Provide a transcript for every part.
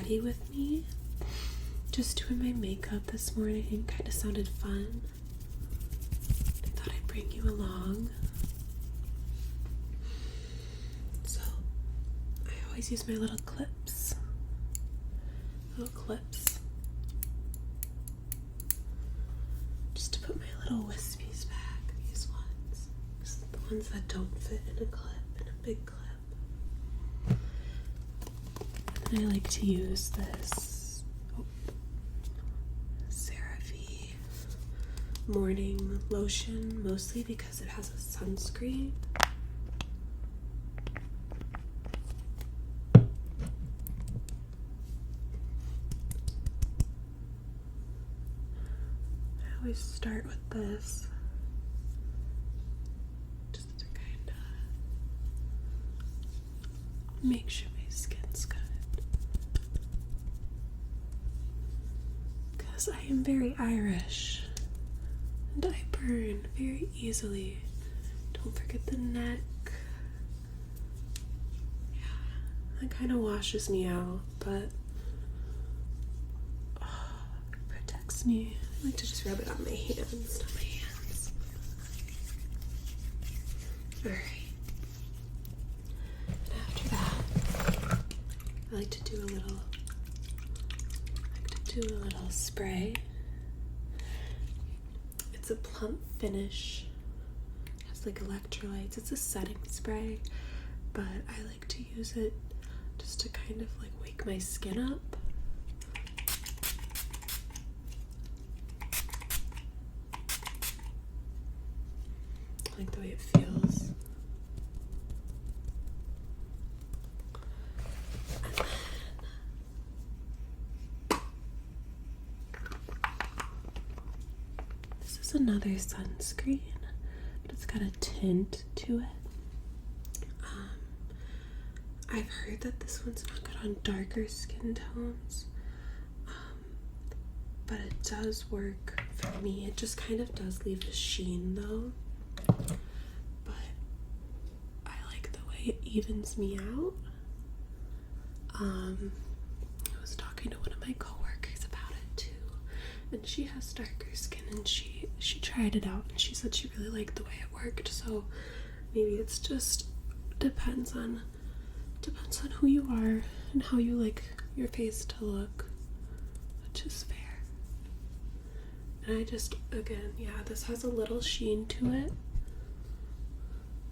ready with me. Just doing my makeup this morning. Kind of sounded fun. I thought I'd bring you along. So, I always use my little clips. Just to put my little wispies back. These ones. Just the ones that don't fit in a clip, in a big clip. And I like to use this CeraVe morning lotion, mostly because it has a sunscreen. I always start with this, just to kind of make sure my skin's good. Because I am very Irish and I burn very easily. Don't forget the neck. Yeah, that kind of washes me out, but it protects me. I like to just rub it on my hands, not my hands. Alright. And after that, I like to do a little spray. It's a plump finish. It has like electrolytes. It's a setting spray, but I like to use it just to kind of like wake my skin up. I like the way it feels. Another sunscreen, but it's got a tint to it. I've heard that this one's not good on darker skin tones, but it does work for me. It just kind of does leave a sheen though, but I like the way it evens me out. I was talking to one of my coworkers about it too, and she has darker skin, and she tried it out and she said she really liked the way it worked. So maybe it's just depends on who you are and how you like your face to look, which is fair. And I just, again, yeah, this has a little sheen to it,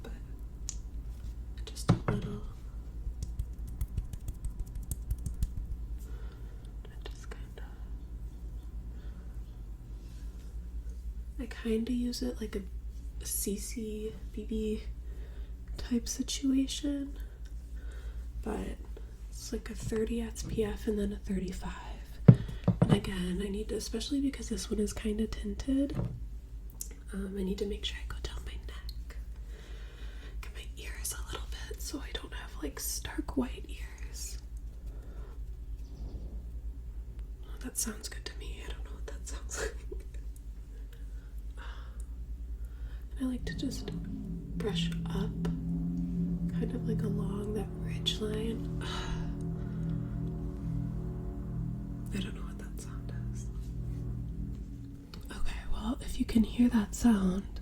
but just a little. I kind of use it like a CC BB type situation, but it's like a 30 SPF and then a 35. And again, I need to, especially because this one is kind of tinted, I need to make sure I go down my neck, get my ears a little bit so I don't have like stark white ears. Oh, that sounds good to me. I don't know what that sounds like. I like to just brush up, kind of like along that ridge line. I don't know what that sound is. Okay, well, if you can hear that sound,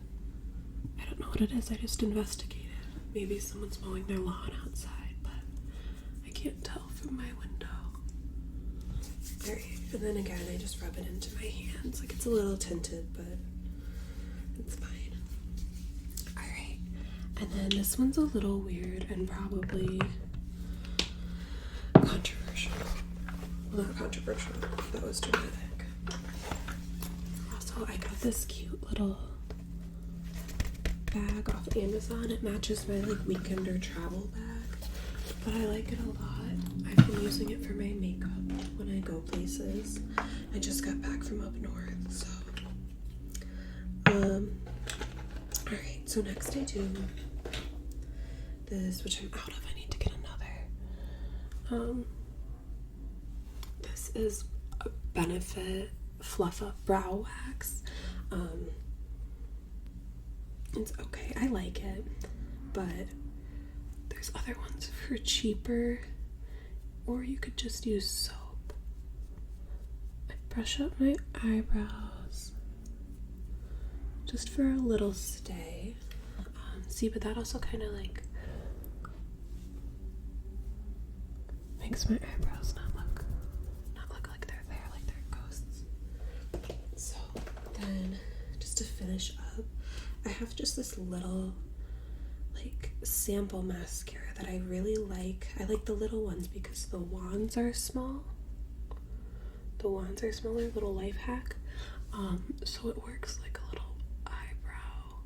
I don't know what it is. I just investigated. Maybe someone's mowing their lawn outside, but I can't tell from my window. Alright, and then again, I just rub it into my hands. Like, it's a little tinted, but it's fine. And then this one's a little weird and probably controversial. Well, not controversial. That was dramatic. Also, I got this cute little bag off Amazon. It matches my like weekender travel bag, but I like it a lot. I've been using it for my makeup when I go places. I just got back from up north, so. Alright, so next I do this, which I'm out of. I need to get another. This is a Benefit Fluff Up Brow Wax. It's okay. I like it, but there's other ones for cheaper or you could just use soap. I brush up my eyebrows just for a little stay. See, but that also kind of like makes my eyebrows not look like they're there, like they're ghosts. So then, just to finish up, I have just this little like sample mascara that I really like. I like the little ones because the wands are small. The wands are smaller, little life hack. So it works like a little eyebrow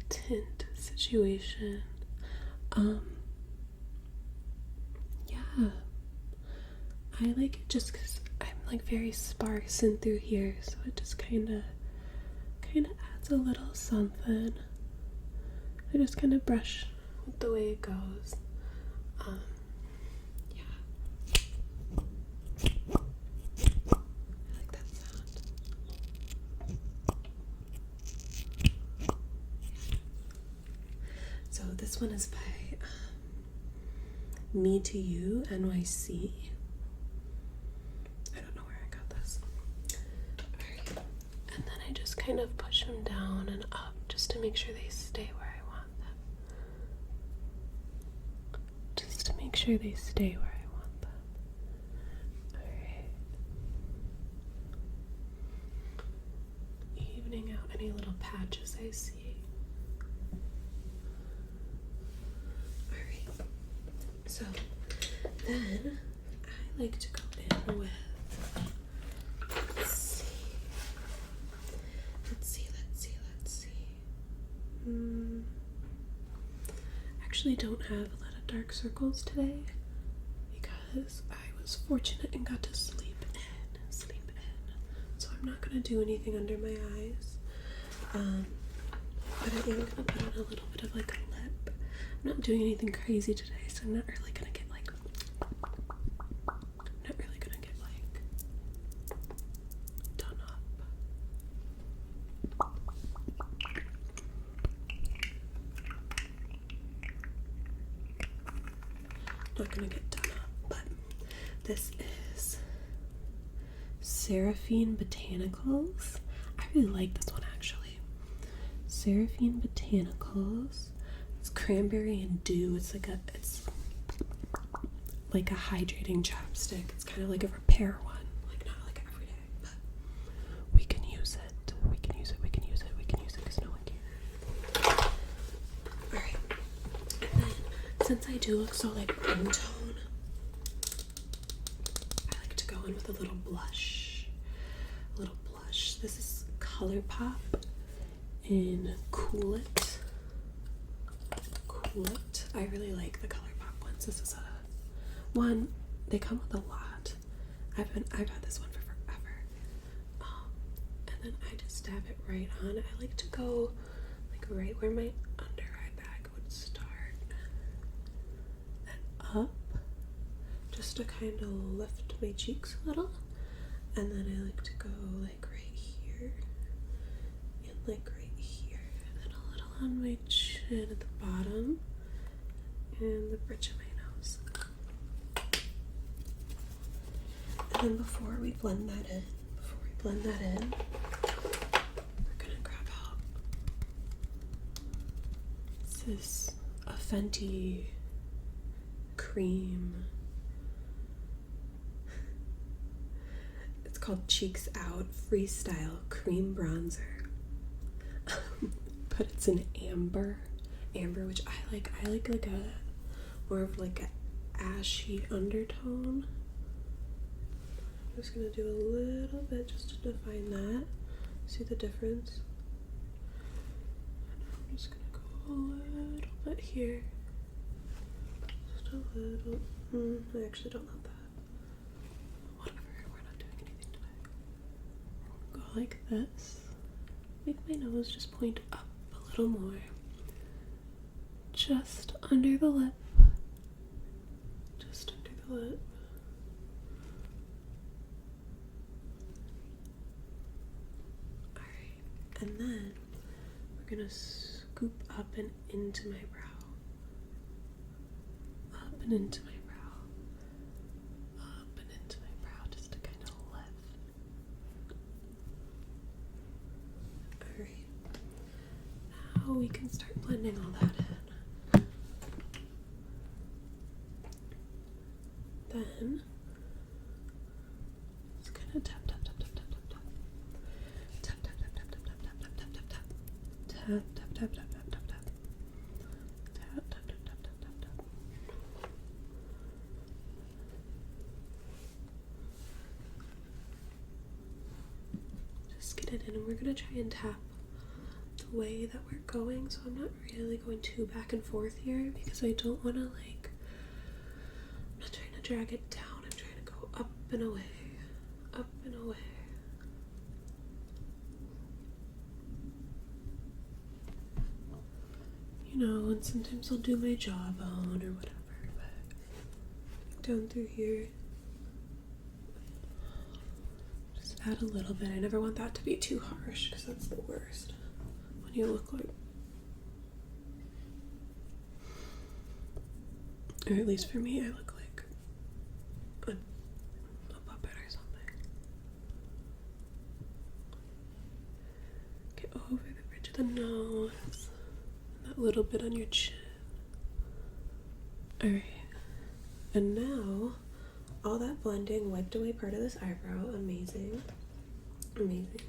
tint situation. Yeah, I like it just because I'm like very sparse in through here, so it just kind of adds a little something. I just kind of brush with the way it goes. Yeah. I like that sound. So this one is by Me to You NYC. I don't know where I got this. Alright. And then I just kind of push them down and up just to make sure they stay where I want them. Just to make sure they stay where I want them. Alright. Evening out any little patches I see. So then I like to go in with, let's see. Actually don't have a lot of dark circles today because I was fortunate and got to sleep in. So I'm not gonna do anything under my eyes. But I am gonna put on a little bit of like a lip. I'm not doing anything crazy today, so I'm not really gonna get like done up. Not gonna get done up, but this is Seraphine Botanicals. I really like this one actually. Seraphine Botanicals. It's cranberry and dew. It's like a hydrating chapstick. It's kind of like a repair one. Like not like every day, but we can use it. We can use it because no one can. Alright. And then since I do look so like brown tone, I like to go in with a little blush. This is ColourPop in Cool It. I really like the ColourPop ones. This is one. They come with a lot. I've had this one for forever. And then I just dab it right on. I like to go like right where my under eye bag would start, and up, just to kind of lift my cheeks a little. And then I like to go like right here and like right here, and then a little on my chin at the bottom and the bridge of my nose. And then before we blend that in, we're gonna grab out this a Fenty cream. It's called Cheeks Out Freestyle Cream Bronzer. But it's an amber, which I like like a more of like a ashy undertone. I'm just gonna do a little bit just to define that. See the difference? I'm just gonna go a little bit here. Just a little. I actually don't love that. Whatever, we're not doing anything today. Go like this. Make my nose just point up a little more. Just under the lip. Alright, and then we're gonna scoop up and into my brow. and into my brow. Up and into my brow, just to kind of lift. Alright. Now we can start blending all that in. Then just kind of tap, tap, tap, tap, tap, tap, tap. Tap, tap, tap, tap, tap, tap, tap, tap, tap, tap, tap. Tap, tap, tap, tap, tap, tap, tap. Tap, tap, tap, tap, tap, tap, tap. Just get it in, and we're gonna try and tap the way that we're going, so I'm not really going too back and forth here because I don't want to like, I'm not trying to drag it down, I'm trying to go up and away, up and away. You know, and sometimes I'll do my jawbone or whatever, but down through here, just add a little bit. I never want that to be too harsh because that's the worst. When you look like, or at least for me, I look like a puppet or something. Get over the bridge of the nose, and that little bit on your chin. Alright, and now all that blending wiped away part of this eyebrow. Amazing, amazing.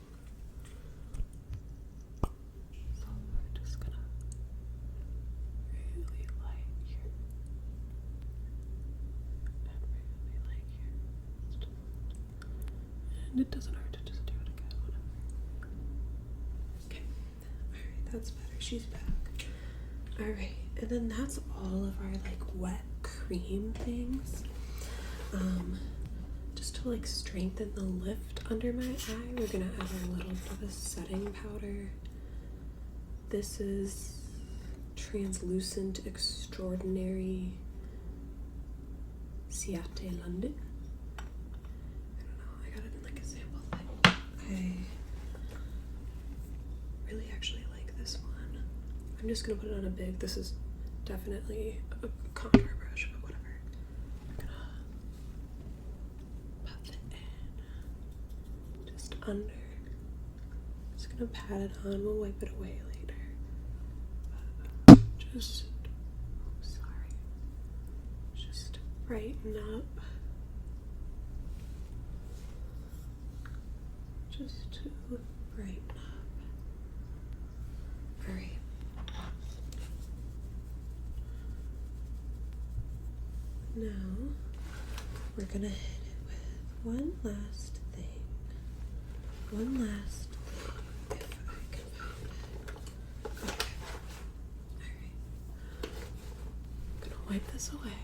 And it doesn't hurt to just do it again, whatever. Okay, alright, that's better. She's back. Alright, and then that's all of our like wet cream things. Just to like strengthen the lift under my eye, we're gonna add a little bit of a setting powder. This is Translucent Extraordinary Ciate London. I got it in like a sample thing. I really actually like this one. I'm just gonna put it on a big, this is definitely a contour brush, but whatever. I'm gonna puff it in, just under. Just gonna pat it on, we'll wipe it away later. But just, just brighten up. Just to brighten up. Alright. Now, we're gonna hit it with one last thing. One last thing, if I can find it. Okay. Alright. I'm gonna wipe this away.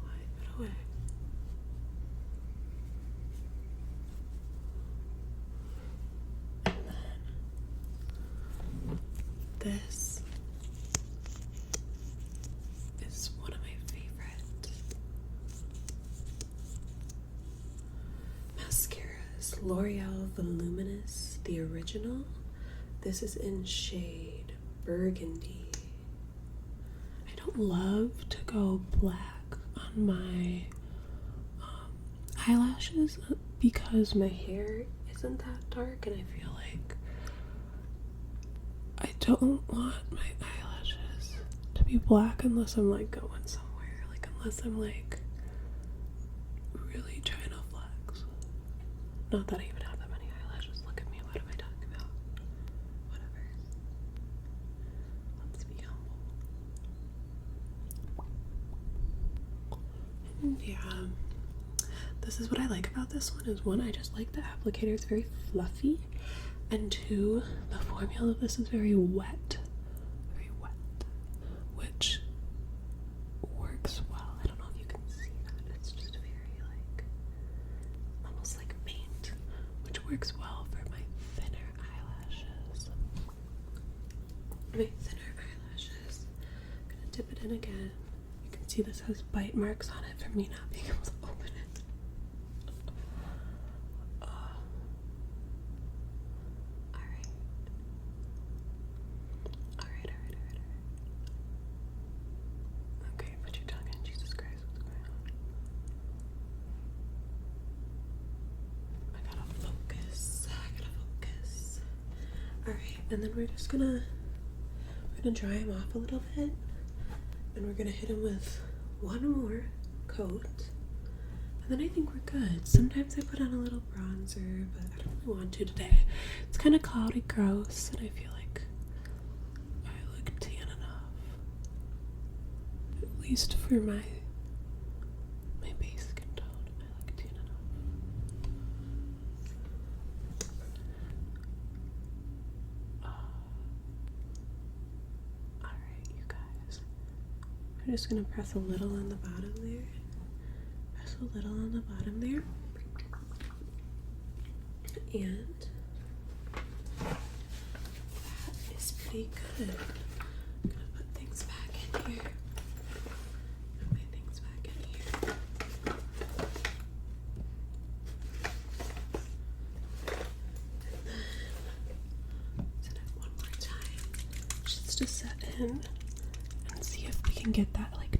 Wipe it away. This is one of my favorite mascaras. L'Oreal Voluminous, the original. This is in shade Burgundy. I don't love to go black on my eyelashes because my hair isn't that dark, and I feel like I don't want my eyelashes to be black unless I'm like going somewhere, like unless I'm like really trying to flex. Not that I even have that many eyelashes. Look at me, what am I talking about? Whatever. Let's be humble. And yeah, this is what I like about this one, is one, I just like the applicator, it's very fluffy. And two, the formula of this is very wet, which works well. I don't know if you can see that. It's just very like, almost like paint, which works well for my thinner eyelashes. I'm gonna dip it in again. You can see this has bite marks on it from me not being able to open it. Alright. Alright, and then we're gonna dry him off a little bit, and we're gonna hit him with one more coat, and then I think we're good. Sometimes I put on a little bronzer, but I don't really want to today. It's kind of cloudy, gross, and I feel like I look tan enough, at least for my base skin tone. I look tan enough. Alright, you guys. I'm just gonna press a little on the bottom there. Press a little on the bottom there. And that is pretty good. I'm gonna put things back in here. Put my things back in here. And then set it one more time just to set in and see if we can get that like